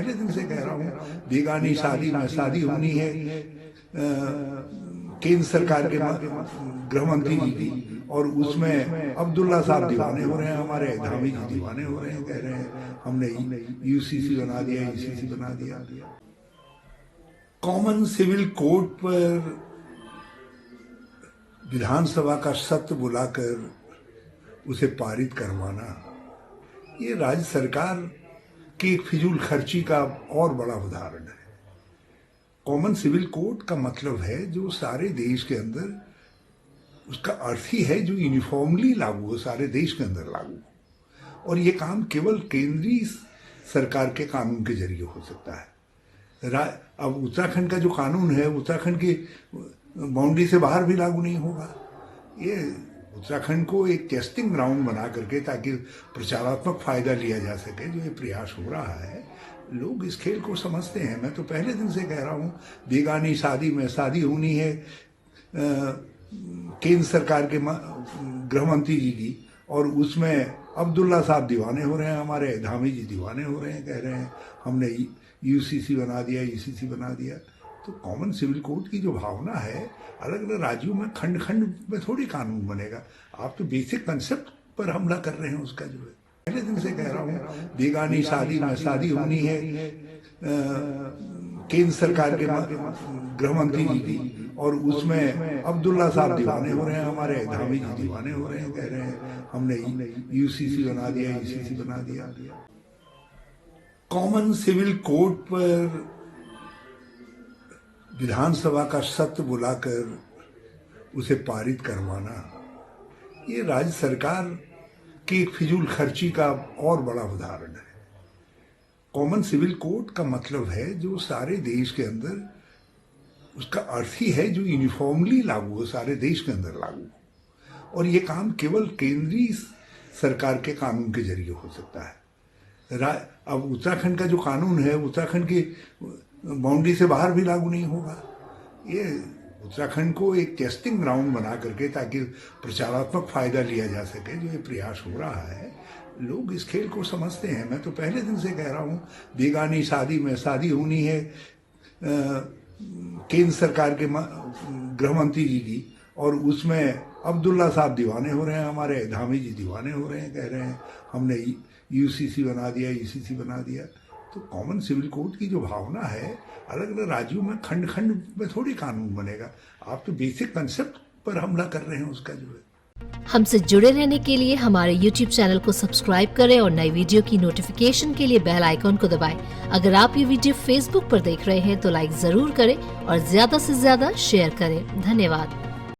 पहले दिन से कह रहा हूँ, बेगानी शादी में शादी होनी है केंद्र सरकार के गृह मंत्री जी की, और उसमें अब्दुल्ला साहब दीवाने हो रहे हैं, हमारे धामी जी दीवाने हो रहे हैं, कह रहे हैं हमने यूसीसी बना दिया, यूसीसी बना दिया। कॉमन सिविल कोड पर विधानसभा का सत्र बुलाकर उसे पारित करवाना, ये राज्य सरकार की फिजूल खर्ची का और बड़ा उदाहरण है। कॉमन सिविल कोड का मतलब है जो सारे देश के अंदर, उसका अर्थ ही है जो यूनिफॉर्मली लागू हो, सारे देश के अंदर लागू हो, और ये काम केवल केंद्रीय सरकार के कानून के जरिए हो सकता है। अब उत्तराखंड का जो कानून है, उत्तराखंड की बाउंड्री से बाहर भी लागू नहीं होगा। ये उत्तराखंड को एक टेस्टिंग ग्राउंड बना करके, ताकि प्रचारात्मक फायदा लिया जा सके, जो ये प्रयास हो रहा है, लोग इस खेल को समझते हैं। मैं तो पहले दिन से कह रहा हूँ, बेगानी शादी में शादी होनी है केंद्र सरकार के गृह मंत्री जी की, और उसमें अब्दुल्ला साहब दीवाने हो रहे हैं, हमारे धामी जी दीवाने हो रहे हैं, कह रहे हैं हमने यूसीसी बना दिया, यूसीसी बना दिया। तो कॉमन सिविल कोड की जो भावना है, अलग अलग राज्यों में खंड खंड में थोड़ी कानून बनेगा। आप तो बेसिक कंसेप्ट पर हमला कर रहे हैं उसका, जो है पहले दिन से कह रहा हूँ, बेगानी शादी में शादी होनी है केंद्र सरकार के गृह मंत्री जी की, और उसमें अब्दुल्ला साहब दीवाने हो रहे हैं, हमारे धामी जी दीवाने हो रहे हैं, कह रहे हैं हमने यूसीसी बना दिया, यूसीसी बना दिया। कॉमन सिविल कोड पर विधानसभा का सत्र बुलाकर उसे पारित करवाना, ये राज्य सरकार की फिजूल खर्ची का और बड़ा उदाहरण है। कॉमन सिविल कोड का मतलब है जो सारे देश के अंदर, उसका अर्थ ही है जो यूनिफॉर्मली लागू हो, सारे देश के अंदर लागू हो, और ये काम केवल केंद्रीय सरकार के कानून के जरिए हो सकता है। अब उत्तराखंड का जो कानून है, उत्तराखंड की बाउंड्री से बाहर भी लागू नहीं होगा। ये उत्तराखंड को एक टेस्टिंग ग्राउंड बना करके, ताकि प्रचारात्मक फायदा लिया जा सके, जो ये प्रयास हो रहा है, लोग इस खेल को समझते हैं। मैं तो पहले दिन से कह रहा हूँ, बेगानी शादी में शादी होनी है केंद्र सरकार के गृह मंत्री जी की, और उसमें अब्दुल्ला साहब दीवाने हो रहे हैं, हमारे धामी जी दीवाने हो रहे हैं, कह रहे हैं हमने यूसीसी बना दिया, यूसीसी बना दिया। तो कॉमन सिविल कोड की जो भावना है, अलग अलग राज्यों में खंड खंड में थोड़ी कानून बनेगा। आप तो बेसिक कंसेप्ट पर हमला कर रहे हैं उसका, जो है। हमसे जुड़े रहने के लिए हमारे YouTube चैनल को सब्सक्राइब करें और नई वीडियो की नोटिफिकेशन के लिए बेल आइकॉन को दबाएं। अगर आप ये वीडियो Facebook पर देख रहे हैं तो लाइक जरूर करें और ज्यादा से ज्यादा शेयर करें। धन्यवाद।